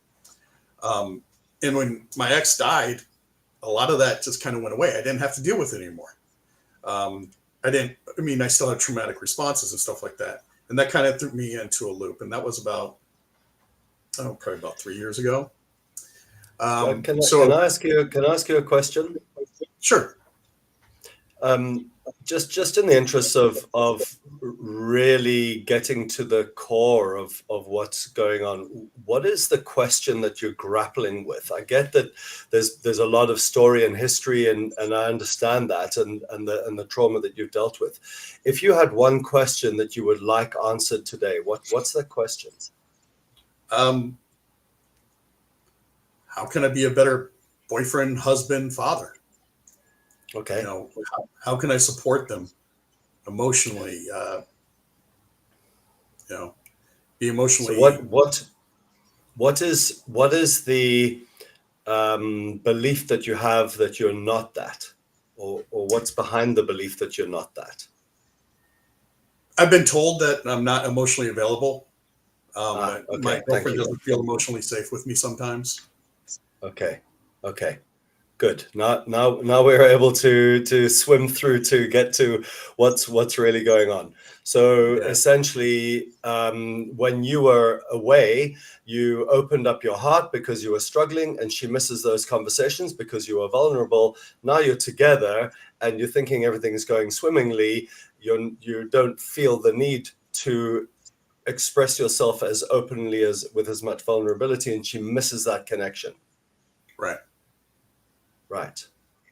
S4: And when my ex died, a lot of that just kind of went away. I didn't have to deal with it anymore. I still have traumatic responses and stuff like that. And that kind of threw me into a loop. And that was probably about 3 years ago.
S1: Can I ask you a question?
S4: Sure.
S1: Just in the interests of really getting to the core of what's going on, what is the question that you're grappling with? I get that there's a lot of story and history, and I understand that, and the trauma that you've dealt with. If you had one question that you would like answered today, what's that question?
S4: How can I be a better boyfriend, husband, father?
S1: Okay.
S4: How can I support them emotionally? Be emotionally.
S1: So what is the belief that you have that you're not that, or what's behind the belief that you're not that?
S4: I've been told that I'm not emotionally available.
S1: Okay,
S4: my girlfriend doesn't feel emotionally safe with me sometimes.
S1: Okay. Good. Now we're able to swim through to get to what's really going on. So essentially, when you were away, you opened up your heart because you were struggling, and she misses those conversations because you were vulnerable. Now you're together and you're thinking everything is going swimmingly. You don't feel the need to express yourself as openly as with as much vulnerability, and she misses that connection. Right.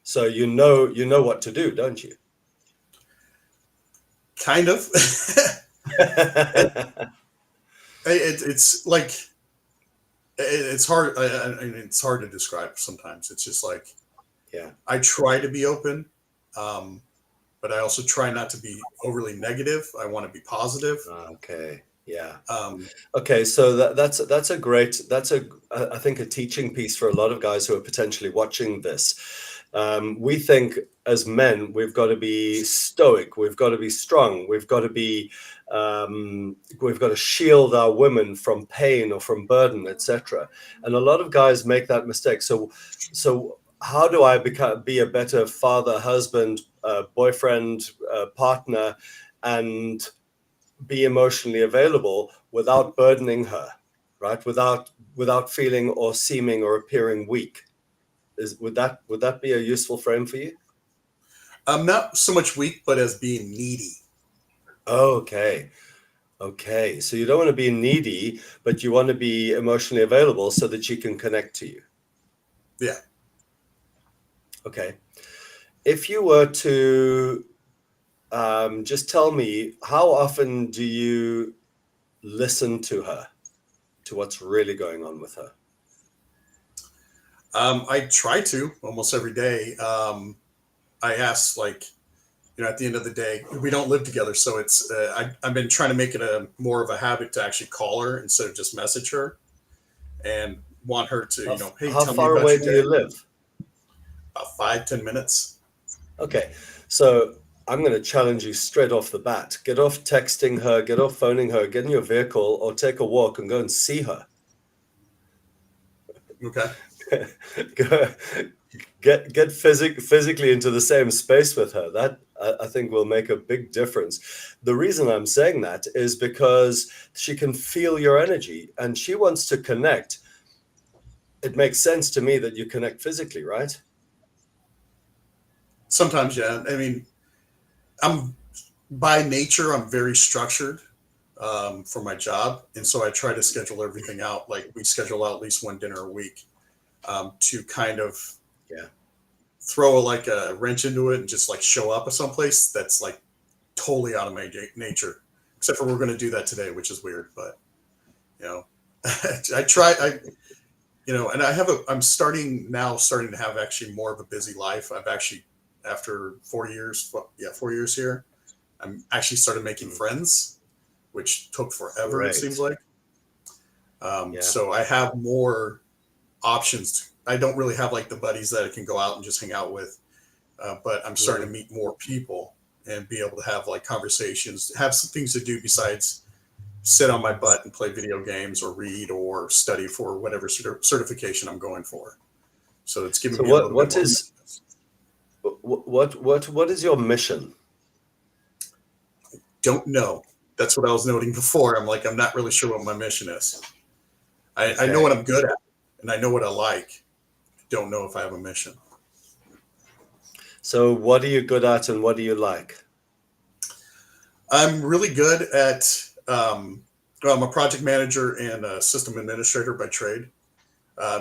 S1: So you know what to do, don't you?
S4: Kind of. It's like, it's hard. It's hard to describe sometimes. It's just like, I try to be open, but I also try not to be overly negative. I want to be positive.
S1: Okay. Yeah. Okay. So that's I think a teaching piece for a lot of guys who are potentially watching this. We think as men, we've got to be stoic. We've got to be strong. We've got to shield our women from pain or from burden, etc. And a lot of guys make that mistake. So how do I be a better father, husband, boyfriend, partner, and be emotionally available without burdening her, right? Without feeling or seeming or appearing weak. Would that be a useful frame for you?
S4: Not so much weak, but as being needy.
S1: Okay. So you don't want to be needy, but you want to be emotionally available so that she can connect to you.
S4: Yeah.
S1: Okay. If you were to just tell me, how often do you listen to her, to what's really going on with her?
S4: I try to almost every day. I ask, like, at the end of the day, we don't live together, so it's I've been trying to make it more of a habit to actually call her instead of just message her, and want her to, hey,
S1: how
S4: tell me
S1: far
S4: about
S1: away
S4: your
S1: do
S4: day.
S1: you live?
S4: About 5-10 minutes.
S1: Okay, so I'm going to challenge you straight off the bat. Get off texting her, get off phoning her, get in your vehicle or take a walk and go and see her.
S4: Okay.
S1: Get physically into the same space with her. That I think will make a big difference. The reason I'm saying that is because she can feel your energy and she wants to connect. It makes sense to me that you connect physically, right?
S4: Sometimes, yeah. I mean, by nature, I'm very structured for my job. And so I try to schedule everything out. Like, we schedule out at least one dinner a week to kind of throw like a wrench into it and just like show up at some place that's like totally out of my nature. except for we're going to do that today, which is weird, but and I'm starting to have actually more of a busy life. I've actually, after 4 years, 4 years here, I'm actually started making friends, which took forever.
S1: Great.
S4: It seems like.
S1: Yeah.
S4: So I have more options. I don't really have like the buddies that I can go out and just hang out with, but I'm starting to meet more people and be able to have like conversations, have some things to do besides sit on my butt and play video games or read or study for whatever certification I'm going for. So it's giving me a little bit more.
S1: What is your mission?
S4: Don't know. That's what I was noting before. I'm like, I'm not really sure what my mission is. I know what I'm good at and I know what I like. I don't know if I have a mission.
S1: So what are you good at and what do you like?
S4: I'm really good at, I'm a project manager and a system administrator by trade.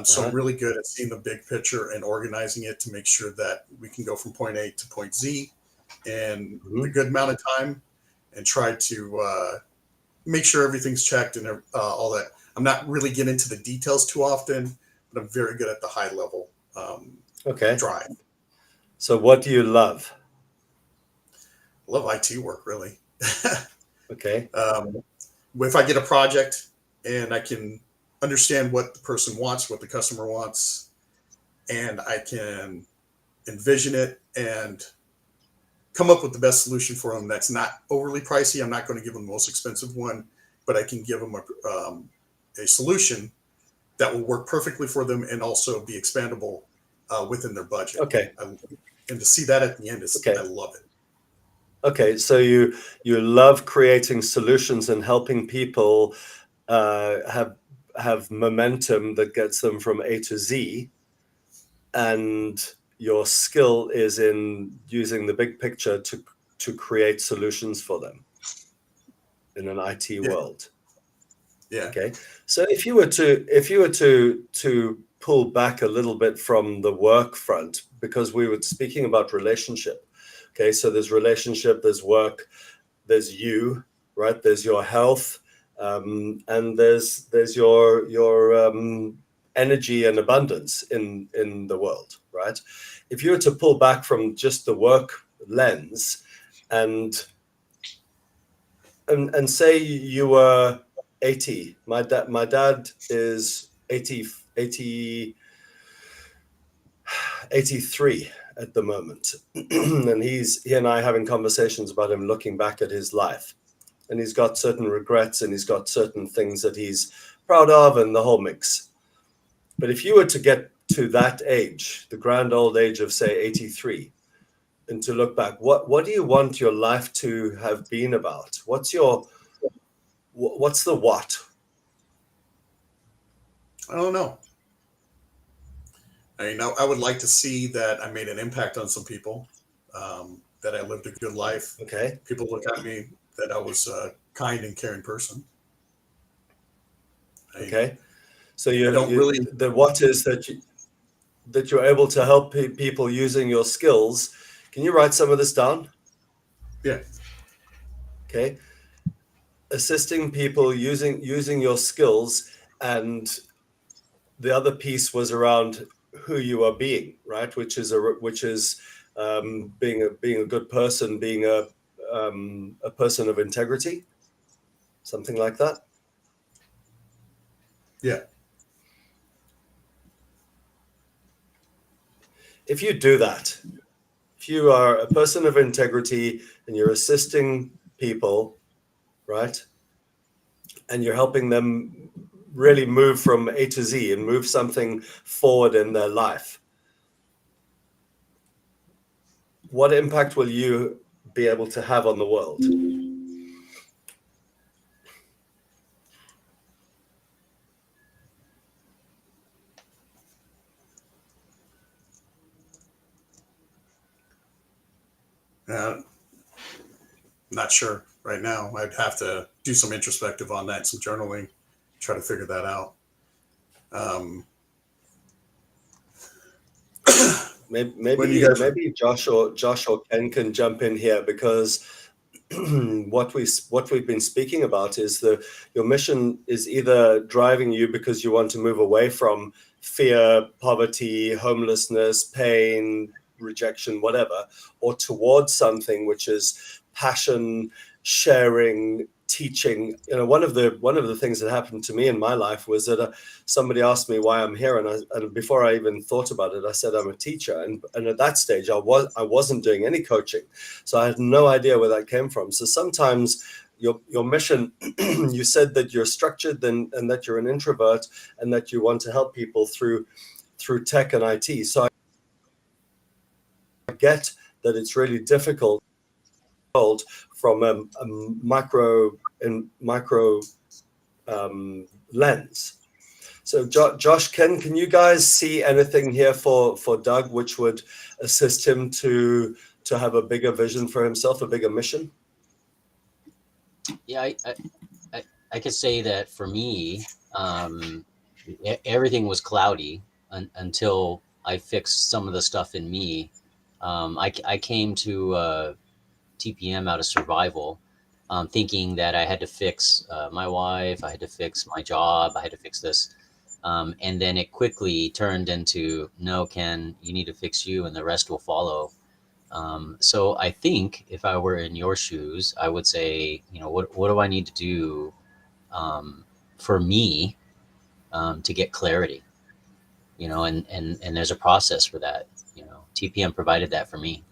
S4: So I'm really good at seeing the big picture and organizing it to make sure that we can go from point A to point Z in a good amount of time and try to make sure everything's checked and all that. I'm not really getting into the details too often, but I'm very good at the high level drive.
S1: So what do you love?
S4: I love IT work, really.
S1: Okay.
S4: If I get a project and I can understand what the person wants, what the customer wants, and I can envision it and come up with the best solution for them that's not overly pricey. I'm not going to give them the most expensive one, but I can give them a solution that will work perfectly for them and also be expandable within their budget.
S1: Okay.
S4: And to see that at the end I love it.
S1: Okay, so you love creating solutions and helping people have momentum that gets them from A to Z, and your skill is in using the big picture to create solutions for them in an IT world.
S4: Yeah.
S1: Okay. So if you were to pull back a little bit from the work front, because we were speaking about relationship. Okay, so there's relationship, there's work, there's you, right? There's your health, and there's your energy and abundance in the world, right? If you were to pull back from just the work lens and say you were 80, my dad is 83 at the moment. And he and I having conversations about him looking back at his life. And he's got certain regrets and he's got certain things that he's proud of and the whole mix. But if you were to get to that age, the grand old age of, say, 83, and to look back, what do you want your life to have been about? What's the what?
S4: I don't know. I mean, I would like to see that I made an impact on some people, that I lived a good life.
S1: Okay.
S4: People look at me that I was a kind and caring person.
S1: Okay. So the what is that you're able to help people using your skills. Can you write some of this down?
S4: Yeah.
S1: Okay. Assisting people using your skills, and the other piece was around who you are being, right? Which is being a good person, being a person of integrity, something like that.
S4: Yeah.
S1: If you do that, if you are a person of integrity and you're assisting people, right, and you're helping them really move from A to Z and move something forward in their life, what impact will you be able to have on the world?
S4: Not sure right now. I'd have to do some introspective on that, some journaling, try to figure that out.
S1: Maybe Josh or Ken can jump in here, because what we've been speaking about is your mission is either driving you because you want to move away from fear, poverty, homelessness, pain, rejection, whatever, or towards something which is passion, sharing, teaching. One of the things that happened to me in my life was that somebody asked me why I'm here, and before I even thought about it, I said I'm a teacher, and at that stage I wasn't doing any coaching, so I had no idea where that came from. So sometimes your mission, you said that you're structured and that you're an introvert and that you want to help people through tech and IT. So I get that it's really difficult from a micro lens. So Josh, can you guys see anything here for Doug which would assist him to have a bigger vision for himself, a bigger mission?
S3: Yeah, I could say that for me, everything was cloudy until I fixed some of the stuff in me. I came to TPM out of survival, thinking that I had to fix my wife, I had to fix my job, I had to fix this. And then it quickly turned into, no, Ken, you need to fix you and the rest will follow. So I think if I were in your shoes, I would say, what do I need to do for me to get clarity? And there's a process for that. TPM provided that for me.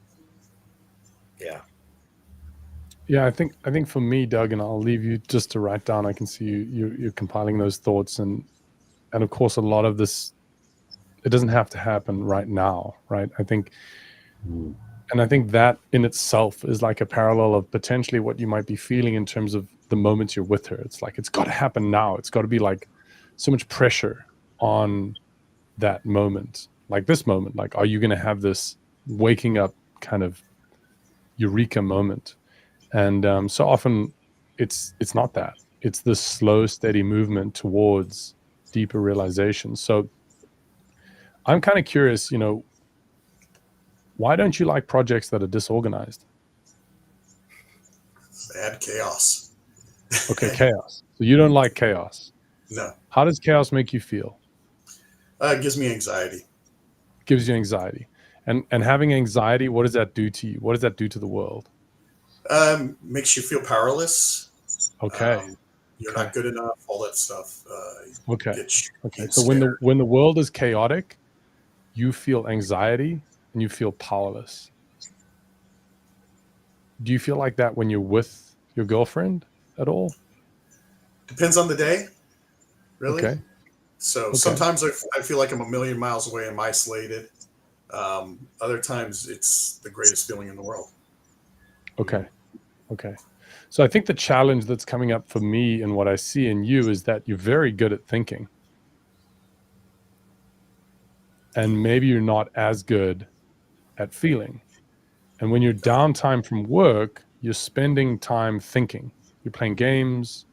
S2: Yeah, I think for me, Doug, and I'll leave you just to write down. I can see you're compiling those thoughts, and of course, a lot of this, it doesn't have to happen right now, right? I think that in itself is like a parallel of potentially what you might be feeling in terms of the moments you're with her. It's like, it's got to happen now. It's got to be like so much pressure on that moment, like this moment. Like, are you going to have this waking up kind of eureka moment? And so often it's not that. It's this slow, steady movement towards deeper realization. So I'm kind of curious, why don't you like projects that are disorganized?
S4: Add chaos.
S2: Okay, chaos. So you don't like chaos.
S4: No.
S2: How does chaos make you feel?
S4: It gives me anxiety.
S2: It gives you anxiety. And having anxiety, what does that do to you? What does that do to the world?
S4: Makes you feel powerless.
S2: Okay.
S4: You're not good enough, all that stuff.
S2: Okay. So when the world is chaotic, you feel anxiety and you feel powerless. Do you feel like that when you're with your girlfriend at all?
S4: Depends on the day, really.
S2: Okay.
S4: So sometimes I feel like I'm a million miles away, I'm isolated. Other times it's the greatest feeling in the world.
S2: Okay. So I think the challenge that's coming up for me and what I see in you is that you're very good at thinking. And maybe you're not as good at feeling. And when you're downtime from work, you're spending time thinking. You're playing games,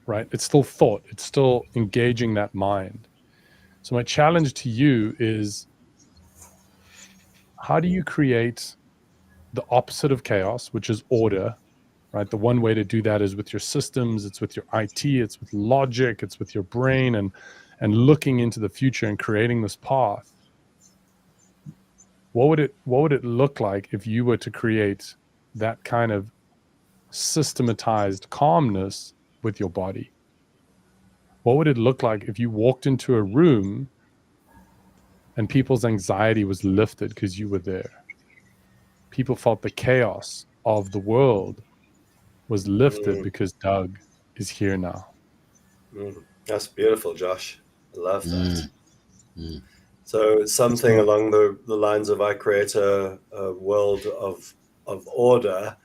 S2: right? It's still thought. It's still engaging that mind. So my challenge to you is, how do you create the opposite of chaos, which is order, right? The one way to do that is with your systems, it's with your IT, it's with logic, it's with your brain, and looking into the future and creating this path. What would it look like if you were to create that kind of systematized calmness with your body? What would it look like if you walked into a room and people's anxiety was lifted because you were there? People felt the chaos of the world was lifted because Doug is here now.
S1: That's beautiful, Josh. I love that. So something along the lines of, I create a world of order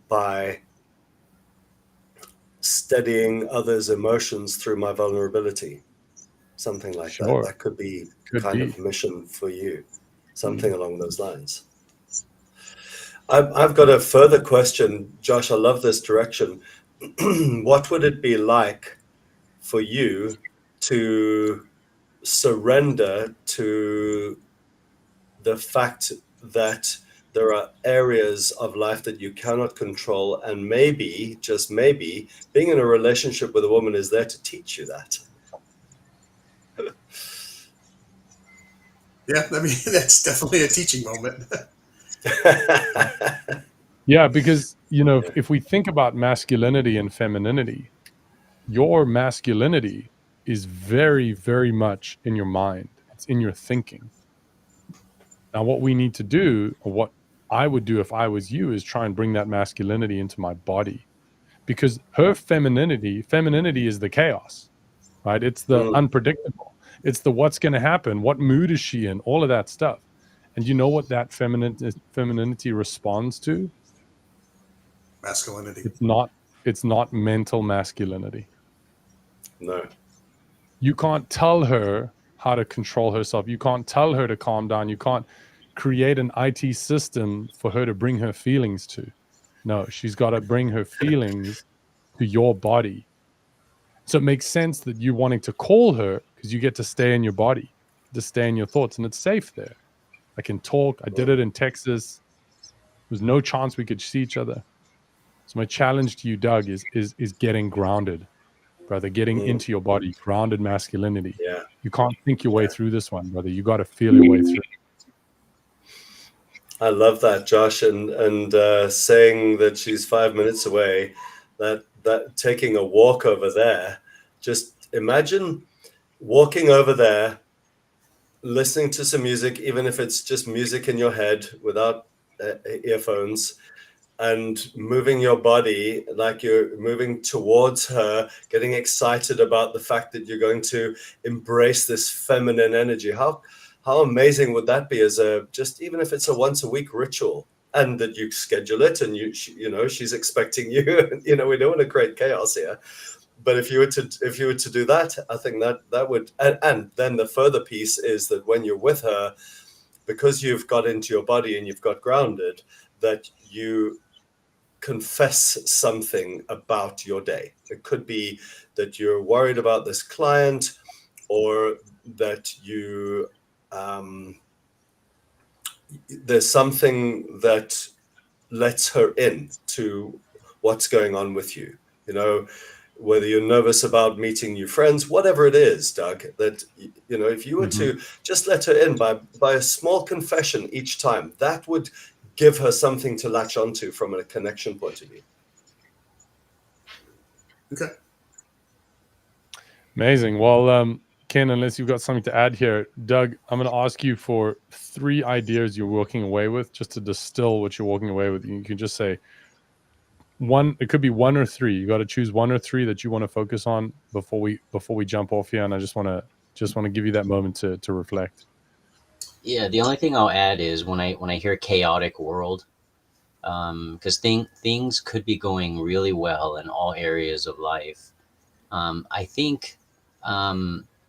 S1: by steadying others' emotions through my vulnerability. Something like that. That could be of mission for you. Something along those lines. I've got a further question, Josh. I love this direction. What would it be like for you to surrender to the fact that there are areas of life that you cannot control, and maybe, just maybe, being in a relationship with a woman is there to teach you that.
S4: Yeah, I mean, that's definitely a teaching moment.
S2: Yeah, because, you know, if we think about masculinity and femininity, your masculinity is very, very much in your mind. It's in your thinking. Now, what we need to do, or what I would do if I was you, is try and bring that masculinity into my body. Because her femininity is the chaos, right? It's the unpredictable. It's the what's going to happen. What mood is she in? All of that stuff. And you know what that femininity responds to?
S4: Masculinity.
S2: It's not mental masculinity.
S1: No.
S2: You can't tell her how to control herself. You can't tell her to calm down. You can't create an IT system for her to bring her feelings to. No, she's got to bring her feelings to your body. So it makes sense that you wanting to call her, because you get to stay in your body, to stay in your thoughts, and it's safe there. I can talk. I did it in Texas. There was no chance we could see each other. So my challenge to you, Doug, is getting grounded, brother, getting into your body, grounded masculinity.
S1: Yeah.
S2: You can't think your way through this one, brother. You got to feel your way through.
S1: I love that, Josh, and saying that she's 5 minutes away, that taking a walk over there. Just imagine walking over there, listening to some music, even if it's just music in your head without earphones, and moving your body like you're moving towards her, getting excited about the fact that you're going to embrace this feminine energy. How amazing would that be, as a, just even if it's a once a week ritual, and that you schedule it, and she's expecting you. We don't want to create chaos here. But if you were to do that, I think that would, and then the further piece is that when you're with her, because you've got into your body and you've got grounded, that you confess something about your day. It could be that you're worried about this client, or that there's something that lets her in to what's going on with you. Whether you're nervous about meeting new friends, whatever it is, Doug, that, if you were to just let her in by a small confession each time, that would give her something to latch onto from a connection point of view.
S4: Okay.
S2: Amazing. Well, Ken, unless you've got something to add here, Doug, I'm going to ask you for 3 ideas you're walking away with, just to distill what you're walking away with. You can just say one. It could be 1 or 3. You got to choose 1 or 3 that you want to focus on before we jump off here. And I just want to give you that moment to reflect.
S3: Yeah, the only thing I'll add is when I hear chaotic world, because things could be going really well in all areas of life. I think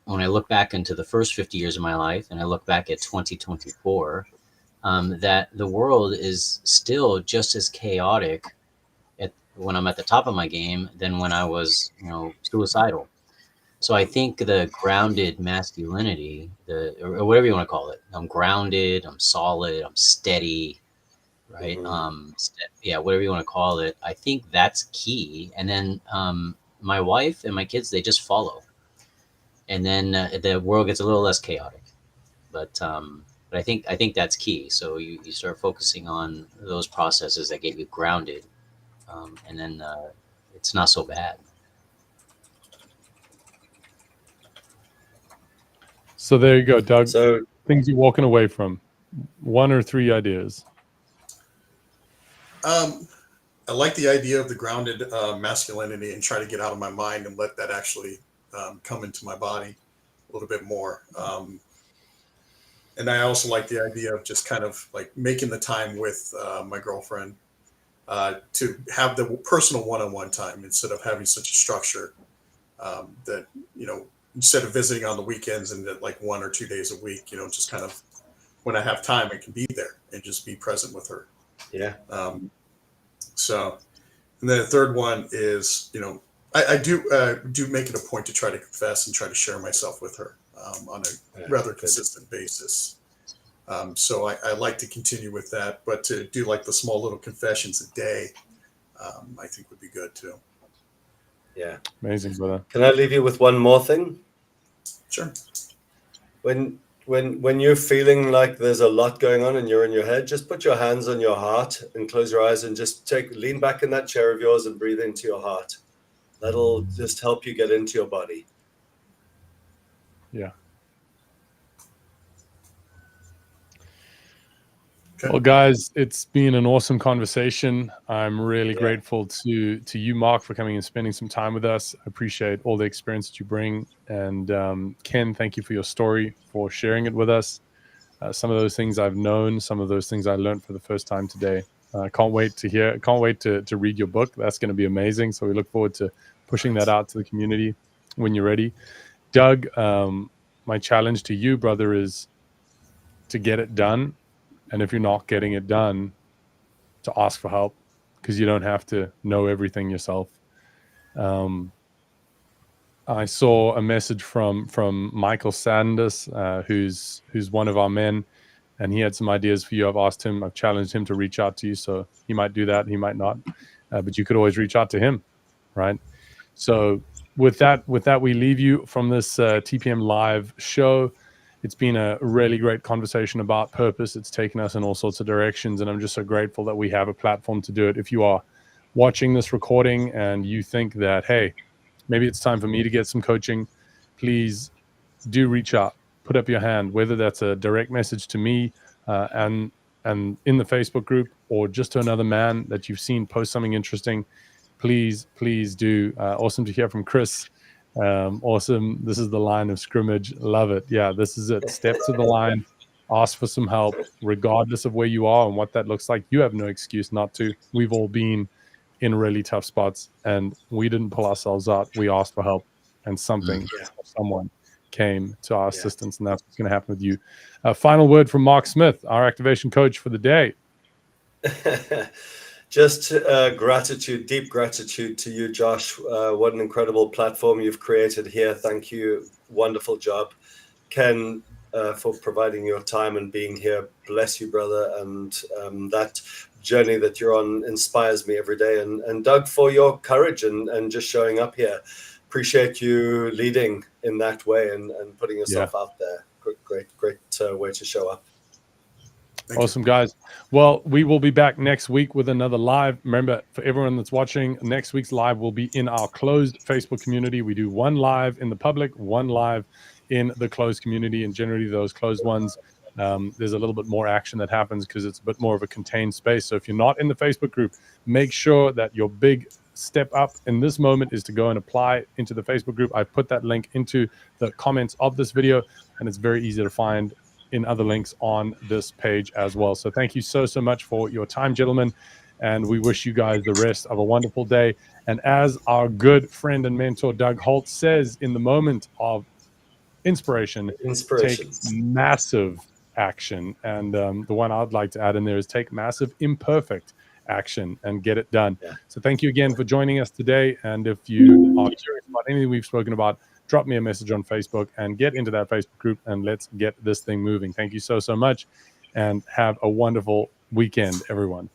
S3: when I look back into the first 50 years of my life, and I look back at 2024, that the world is still just as chaotic when I'm at the top of my game than when I was, suicidal. So I think the grounded masculinity, or whatever you want to call it, I'm grounded, I'm solid, I'm steady, right? Yeah, whatever you want to call it. I think that's key. And then my wife and my kids, they just follow, and then the world gets a little less chaotic. But I think that's key. So you start focusing on those processes that get you grounded, and then it's not so bad.
S2: So there you go, Doug.
S1: So
S2: Things you're walking away from. 1 or 3 ideas.
S4: I like the idea of the grounded masculinity, and try to get out of my mind and let that actually come into my body a little bit more. And I also like the idea of just kind of like making the time with my girlfriend to have the personal one-on-one time, instead of having such a structure that, instead of visiting on the weekends and like 1 or 2 days a week, just kind of when I have time, I can be there and just be present with her.
S1: yeah.
S4: So, and then the third one is, I do make it a point to try to confess and try to share myself with her on a rather consistent basis. So I like to continue with that, but to do like the small little confessions a day, I think would be good too.
S1: Yeah.
S2: Amazing, brother.
S1: Can I leave you with one more thing?
S4: Sure.
S1: When you're feeling like there's a lot going on and you're in your head, just put your hands on your heart and close your eyes and just lean back in that chair of yours and breathe into your heart. That'll just help you get into your body.
S2: Yeah.
S4: Okay.
S2: Well, guys, it's been an awesome conversation. I'm really
S1: Yeah.
S2: grateful to you, Mark, for coming and spending some time with us. I appreciate all the experience that you bring. And Ken, thank you for your story, for sharing it with us. Some of those things I've known, some of those things I learned for the first time today. Can't wait to read your book. That's going to be amazing. So we look forward to pushing that out to the community when you're ready. Doug, my challenge to you, brother, is to get it done. And if you're not getting it done, to ask for help, because you don't have to know everything yourself. I saw a message from Michael Sanders, who's one of our men, and he had some ideas for you. I've challenged him to reach out to you, so he might do that, he might not, but you could always reach out to him, right? So with that, we leave you from this TPM live show. It's been a really great conversation about purpose. It's taken us in all sorts of directions, and I'm just so grateful that we have a platform to do it. If you are watching this recording and you think that, hey, maybe it's time for me to get some coaching, please do reach out, put up your hand, whether that's a direct message to me and in the Facebook group, or just to another man that you've seen post something interesting. Please do. Awesome to hear from Chris. Awesome. This is the line of scrimmage. Love it. Yeah, this is it. Step to the line, ask for some help, regardless of where you are and what that looks like. You have no excuse not to. We've all been in really tough spots and we didn't pull ourselves out. We asked for help, and something or someone came to our assistance, and that's what's going to happen with you. Final word from Mark Smith, our activation coach for the day.
S1: Just gratitude, deep gratitude to you, Josh. What an incredible platform you've created here. Thank you. Wonderful job. Ken, for providing your time and being here. Bless you, brother. And that journey that you're on inspires me every day. And Doug, for your courage and just showing up here. Appreciate you leading in that way and putting yourself out there. Great way to show up.
S2: Awesome, guys. Well, we will be back next week with another live. Remember, for everyone that's watching, next week's live will be in our closed Facebook community. We do one live in the public, one live in the closed community, and generally those closed ones, there's a little bit more action that happens because it's a bit more of a contained space. So if you're not in the Facebook group, make sure that your big step up in this moment is to go and apply into the Facebook group. I've put that link into the comments of this video, and it's very easy to find in other links on this page as well. So thank you so much for your time, gentlemen, and we wish you guys the rest of a wonderful day. And as our good friend and mentor Doug Holt says, in the moment of inspiration, take massive action. And the one I'd like to add in there is take massive imperfect action and get it done. So thank you again for joining us today. And if you are curious about anything we've spoken about, drop me a message on Facebook and get into that Facebook group, and let's get this thing moving. Thank you so much, and have a wonderful weekend, everyone.